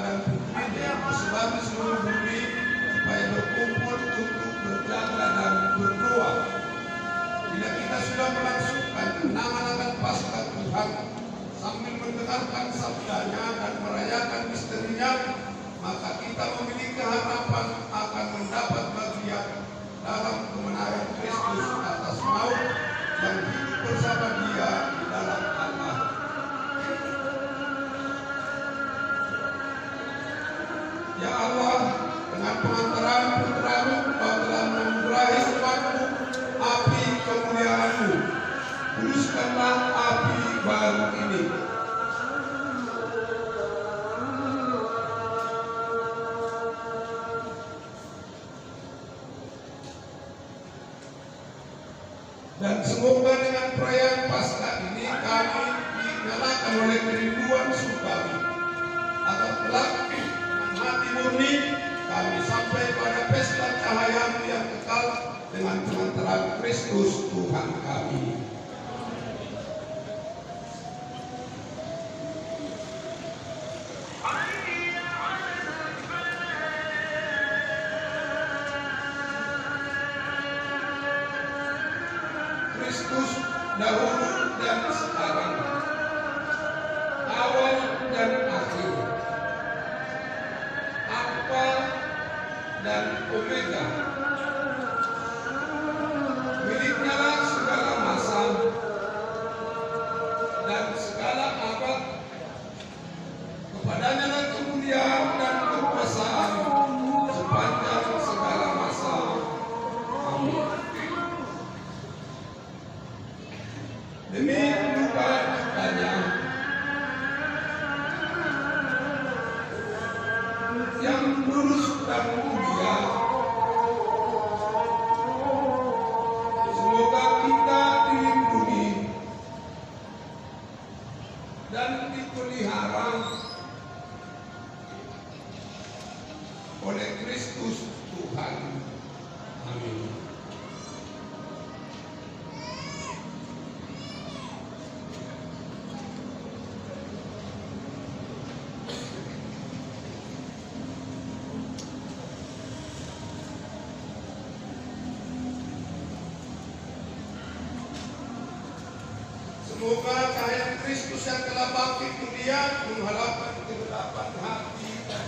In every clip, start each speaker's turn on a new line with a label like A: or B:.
A: dan putrinya sebagai seluruh bumi supaya berkumpul untuk berjaga dan berdoa. Bila kita sudah melangsungkan kenangan Paskah Tuhan sambil mendengarkan sabdanya dan merayakan misterinya, maka kita memiliki harapan akan mendapat bagian dalam kemenangan Kristus atas maut dan hidup bersama Dia di dalam Allah. Ya Allah, dengan pengantaran putra-Mu, Kau telah menganugerahi umat-Mu api kemuliaan-Mu. Kuduskanlah api baru ini. Dan semoga dengan perayaan Paskah ini kami dinyalakan oleh kerinduan surgawi agar kelak dengan hati murni kami sampai pada pesta cahaya-Mu yang kekal dengan pengantaran Kristus Tuhan kami. Kristus dahulu dan sekarang, awal dan akhir, Alfa dan Omega, miliknya lah segala masa dan segala abad, kepadanya lah kemuliaan dan kekuasaan sepanjang segala masa. Amin. Demi duka-citanya yang lurus dan mulia, semoga kita dilindungi dan dipelihara oleh Kristus Tuhan. Amin. Semoga cahaya Kristus yang telah bangkit dunia menghalaukan kegelapan hati dan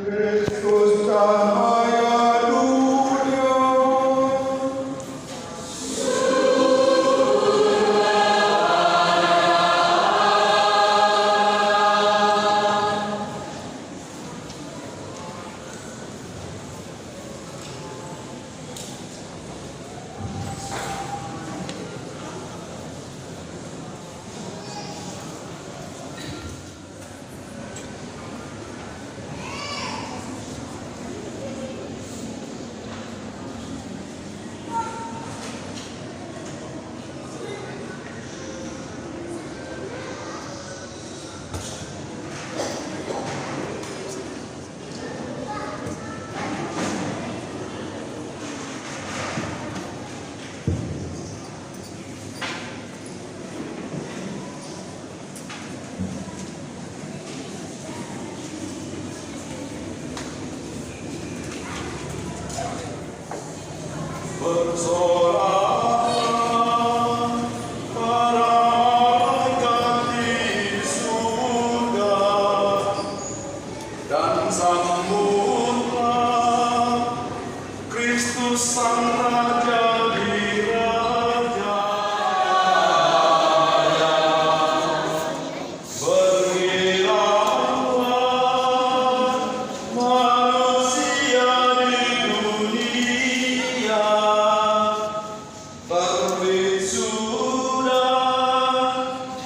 B: Kristus cahaya dunia. Bersorak para malaikat di surga dan sambutlah Kristus Sang Raja di Raja. Bergilaulah manusia di dunia. Terbit sudah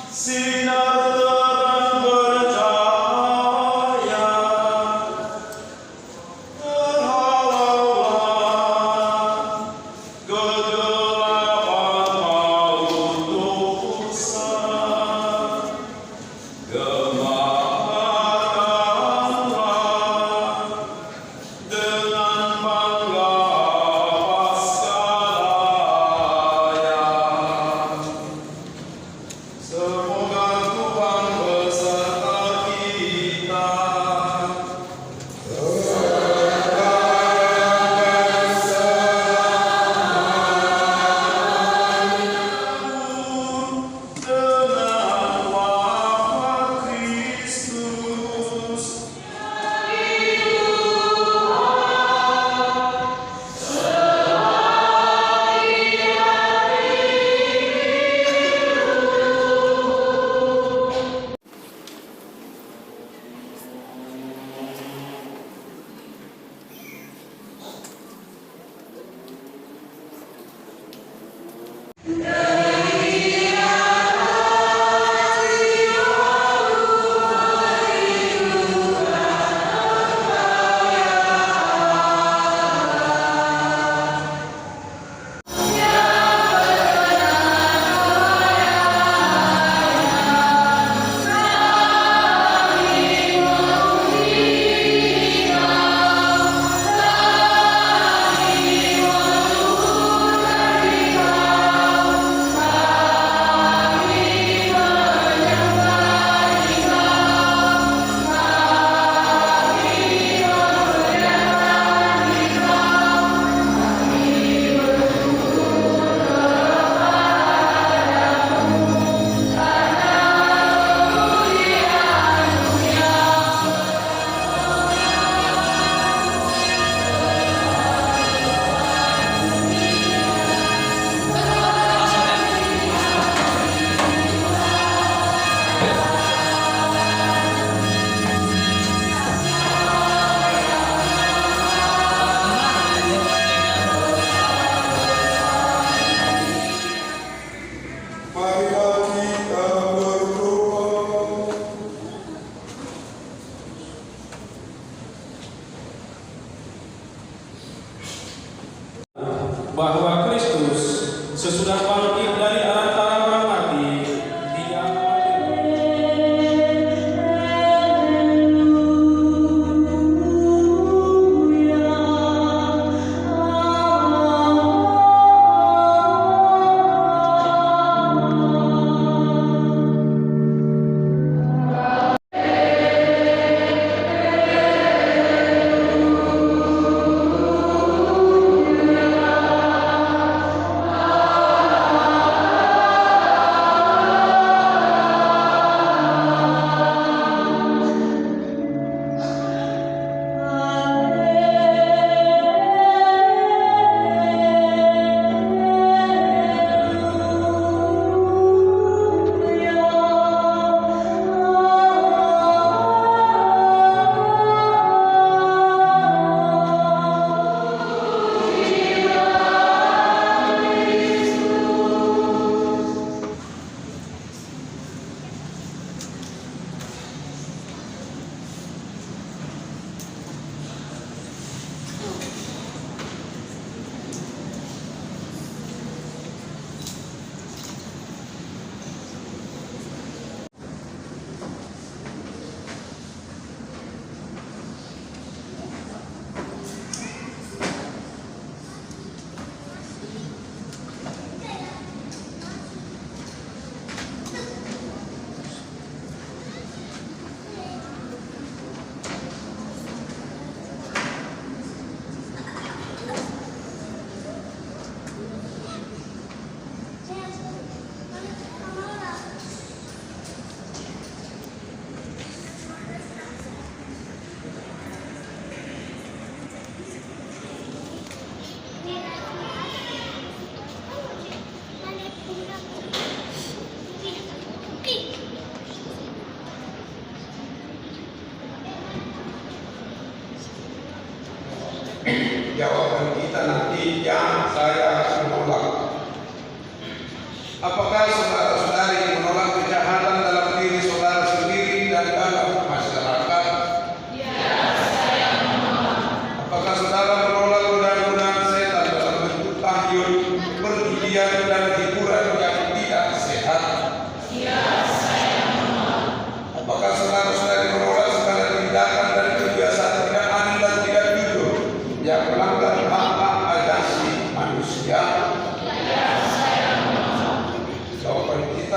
B: sinar terang bercahaya. Terhalaulah kegelapan maut dosa. Gemarakanlah dengan bangga pascaya. Semoga Tuhan beserta kita. Dengan wafat Kristus.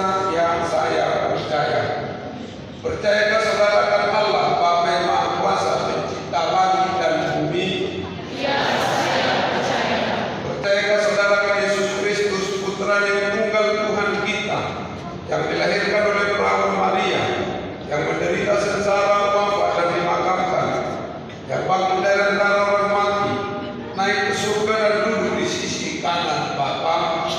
A: kita yang saya percaya. Percayakah saudara akan Allah, Bapa yang Maha Kuasa, pencipta langit dan bumi?
C: Ya, saya percaya.
A: Percayakah saudara akan Yesus Kristus, Putra yang tunggal Tuhan kita, yang dilahirkan oleh perawan Maria, yang menderita sengsara, wafat dan dimakamkan, yang bangun dari antara orang mati, naik ke surga dan duduk di sisi kanan Bapa?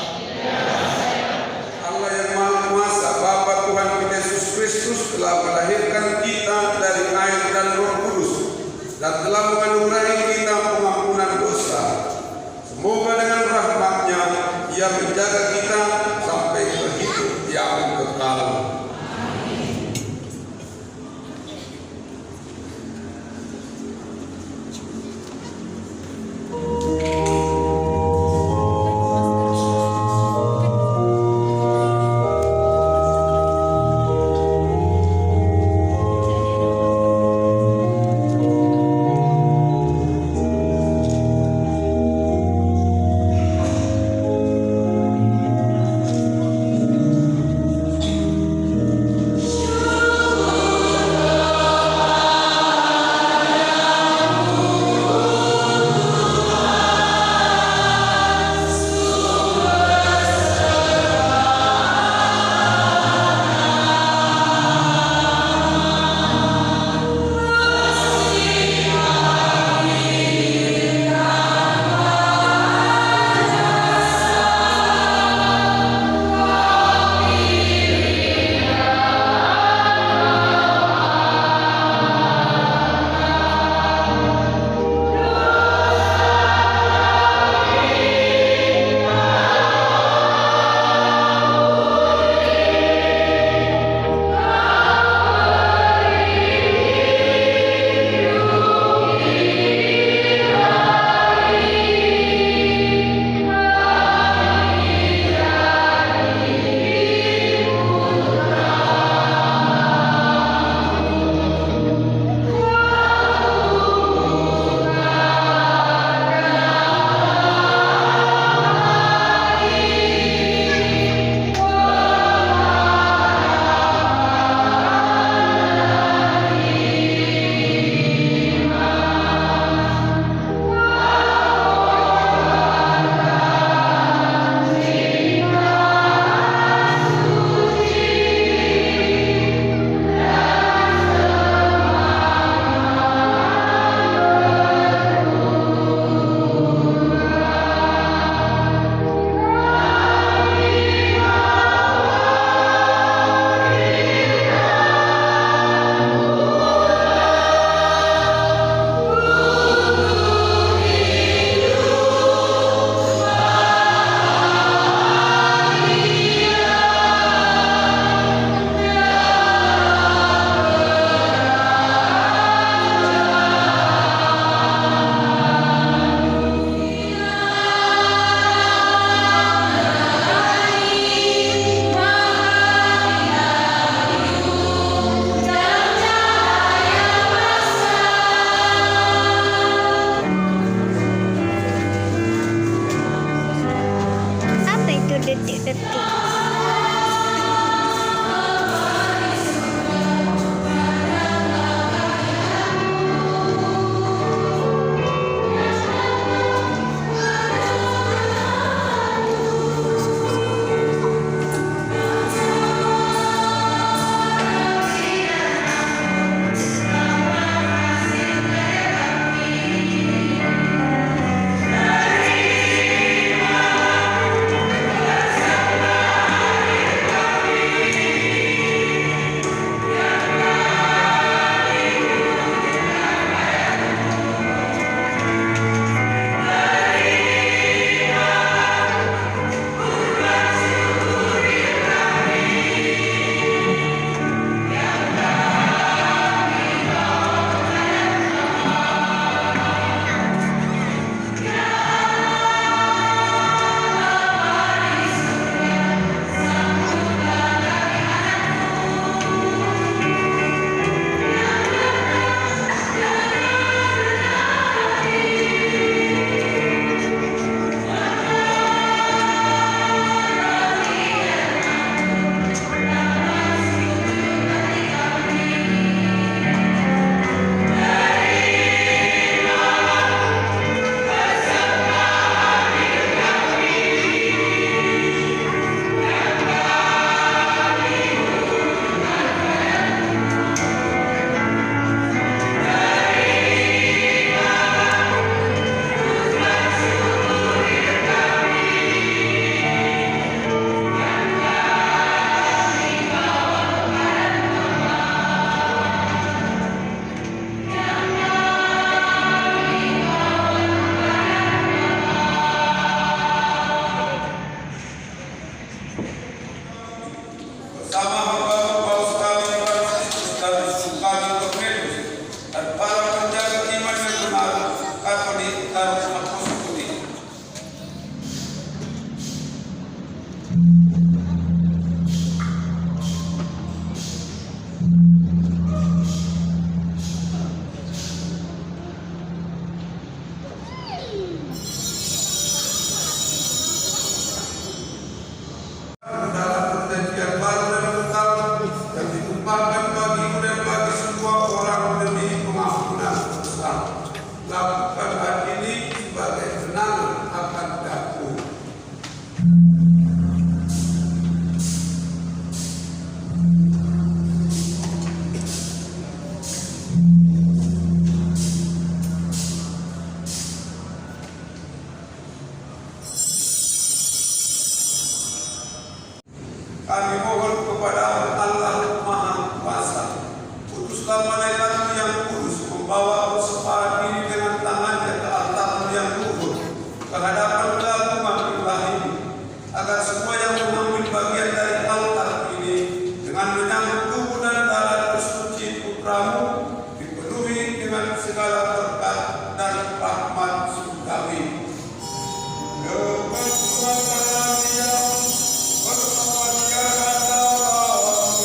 A: Allah yang Maha Kuasa, Bapa Tuhan kita Yesus Kristus telah melahirkan kita dari air dan Roh Kudus dan telah menganugerahi kita pengampunan dosa. Semoga dengan rahmat-Nya Ia menjaga kita sampai ke hidup yang kekal. mohon kepada Allah Maha Kuasa, utuslah malaikatmu yang kudus membawa persembahan ini dengan tangannya ke altarmu yang luhur, ke hadapan keagungan Ibrahim, agar semua yang mengambil bagian dari altar ini dengan menyambut tubuh dan darah tersuci putramu dipenuhi dengan segala berkat dan rahmat surgawi. Kebetulan yang bersama dia dan dalam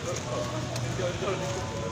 B: Jodoh.